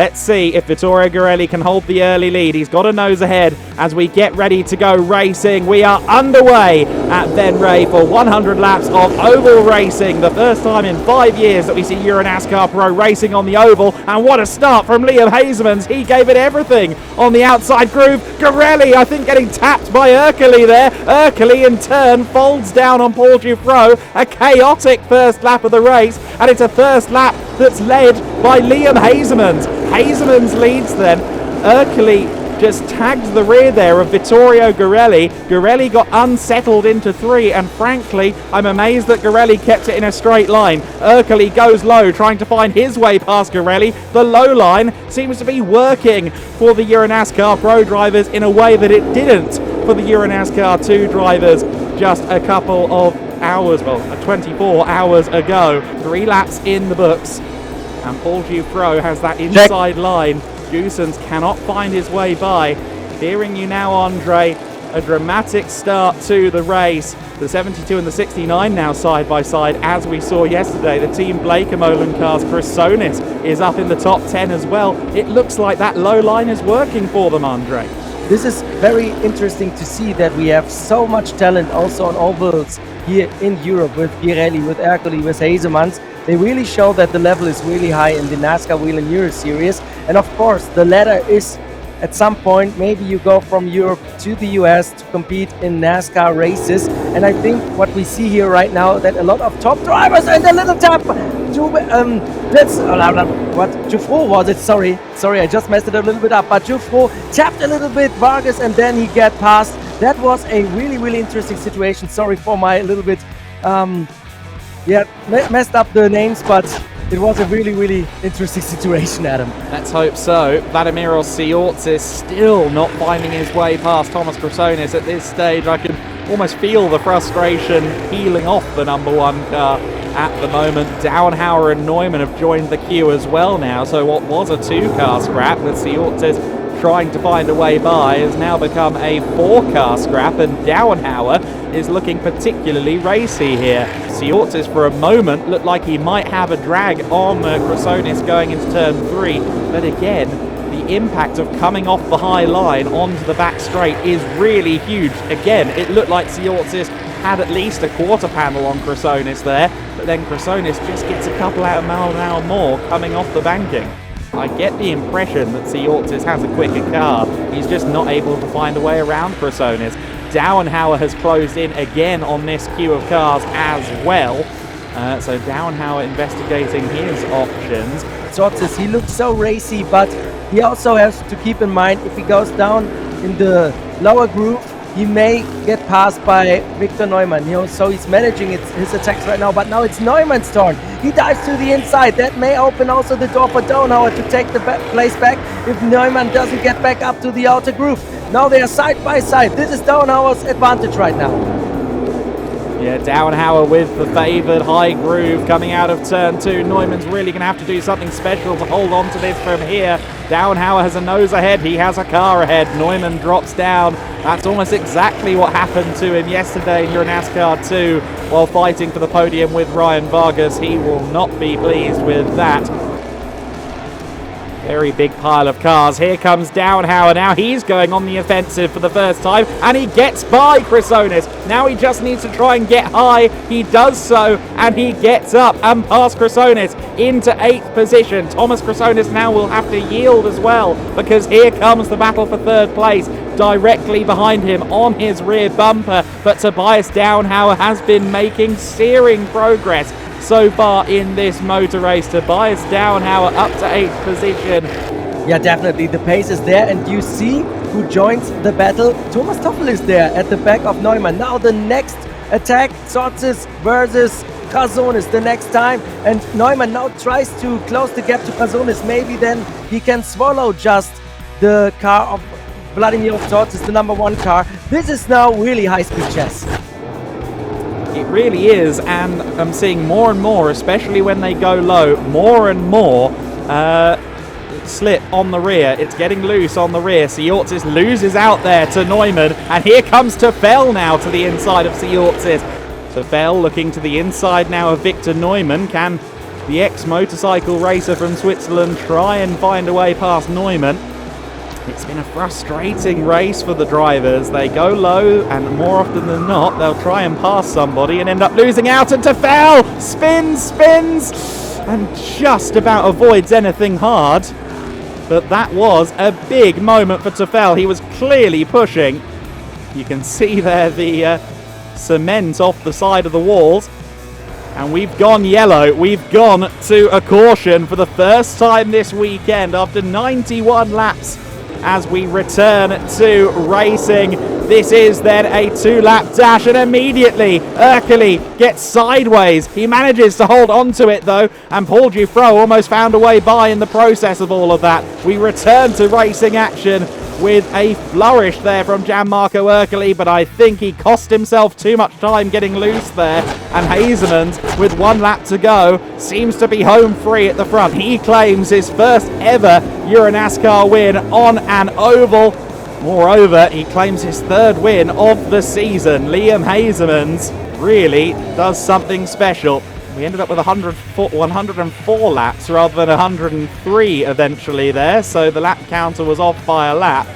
Let's see if Vittorio Girelli can hold the early lead. He's got a nose ahead as we get ready to go racing. We are underway at Venray for 100 laps of oval racing. The first time in 5 years that we see EuroNASCAR Pro racing on the oval. And what a start from Liam Hezemans. He gave it everything on the outside groove. Girelli, I think, getting tapped by Urquhart there. Urquhart in turn folds down on Paul Giuffreau. A chaotic first lap of the race, and it's a first lap that's led by Liam Hezemans. Hezemans leads then. Urquhart just tagged the rear there of Vittorio Girelli. Girelli got unsettled into 3, and frankly, I'm amazed that Girelli kept it in a straight line. Urquhart goes low, trying to find his way past Girelli. The low line seems to be working for the EuroNASCAR Pro drivers in a way that it didn't for the EuroNASCAR 2 drivers just a couple of hours, 24 hours ago. 3 laps in the books, and Paul Giuffreau has that inside line. Goossens cannot find his way by. Hearing you now, Andre, a dramatic start to the race. The 72 and the 69 now side by side, as we saw yesterday. The Team Blake Molan cars, Chris Sonis, is up in the top 10 as well. It looks like that low line is working for them, Andre. This is very interesting to see that we have so much talent also on ovals here in Europe with Girelli, with Urquhart, with Hezemans. They really show that the level is really high in the NASCAR Wheel and Euro Series. And of course, the ladder is at some point, maybe you go from Europe to the US to compete in NASCAR races. And I think what we see here right now, that a lot of top drivers and a little tap to, Giuffreau was it? Sorry, I just messed it a little bit up. But Giuffreau tapped a little bit Vargas, and then he got past. That was a really interesting situation. Sorry for my little bit, messed up the names, but it was a really interesting situation, Adam. Let's hope so. Vladimir Siortsis still not finding his way past Thomas Chrysonis at this stage. I can almost feel the frustration peeling off the number 1 car at the moment. Downhauer and Neumann have joined the queue as well now, so what was a 2-car scrap with Siortsis trying to find a way by has now become a 4-car scrap, and Downhauer is looking particularly racy here. Siortsis for a moment looked like he might have a drag on Chrysonis going into turn 3, but again, the impact of coming off the high line onto the back straight is really huge. Again, it looked like Siortsis had at least a quarter panel on Chrysonis there, but then Chrysonis just gets a couple out of mile an hour more coming off the banking. I get the impression that Siortsis has a quicker car. He's just not able to find a way around Chrysonis. Downhauer has closed in again on this queue of cars as well. So Downhauer investigating his options. Siortsis, he looks so racy, but he also has to keep in mind if he goes down in the lower groove, he may get passed by Victor Neumann. So he's managing his attacks right now, but now it's Neumann's turn. He dives to the inside. That may open also the door for Downhauer to take the place back if Neumann doesn't get back up to the outer groove. Now they are side by side. This is Downhauer's advantage right now. Yeah, Downhauer with the favoured high groove coming out of turn 2. Neumann's really going to have to do something special to hold on to this from here. Downhauer has a nose ahead. He has a car ahead. Neumann drops down. That's almost exactly what happened to him yesterday in EuroNASCAR 2 while fighting for the podium with Ryan Vargas. He will not be pleased with that. Very big pile of cars. Here comes Downhauer. Now he's going on the offensive for the first time, and he gets by Chrysonis. Now he just needs to try and get high. He does so, and he gets up and past Chrysonis into 8th position. Thomas Chrysonis now will have to yield as well, because here comes the battle for 3rd place. Directly behind him on his rear bumper, but Tobias Downhauer has been making searing progress so far in this motor race. Tobias Downhauer up to 8th position. Yeah, definitely. The pace is there, and you see who joins the battle. Thomas Toffel is there at the back of Neumann. Now the next attack, Siortsis versus Chrysonis the next time, and Neumann now tries to close the gap to Chrysonis. Maybe then he can swallow just the car of Vladimir Siortsis, the number 1 car. This is now really high-speed chess. It really is, and I'm seeing more and more, especially when they go low, more and more slip on the rear. It's getting loose on the rear. Siortsis loses out there to Neumann, and here comes Toffel now to the inside of Siortsis. Toffel looking to the inside now of Victor Neumann. Can the ex-motorcycle racer from Switzerland, try and find a way past Neumann. It's been a frustrating race for the drivers. They go low, and more often than not, they'll try and pass somebody and end up losing out. And Tefel spins, and just about avoids anything hard. But that was a big moment for Tefel. He was clearly pushing. You can see there the cement off the side of the walls. And we've gone yellow. We've gone to a caution for the first time this weekend after 91 laps as we return to racing. This is then a 2-lap dash, and immediately Ercole gets sideways. He manages to hold on to it though, and Paul Dufresne almost found a way by in the process of all of that. We return to racing action with a flourish there from Gianmarco Ercole, but I think he cost himself too much time getting loose there, and Hezemans, with 1 lap to go, seems to be home free at the front. He claims his first ever EuroNASCAR win on an oval. Moreover, he claims his 3rd win of the season. Liam Hezemans really does something special. We ended up with 104 laps rather than 103 eventually there, so the lap counter was off by a lap.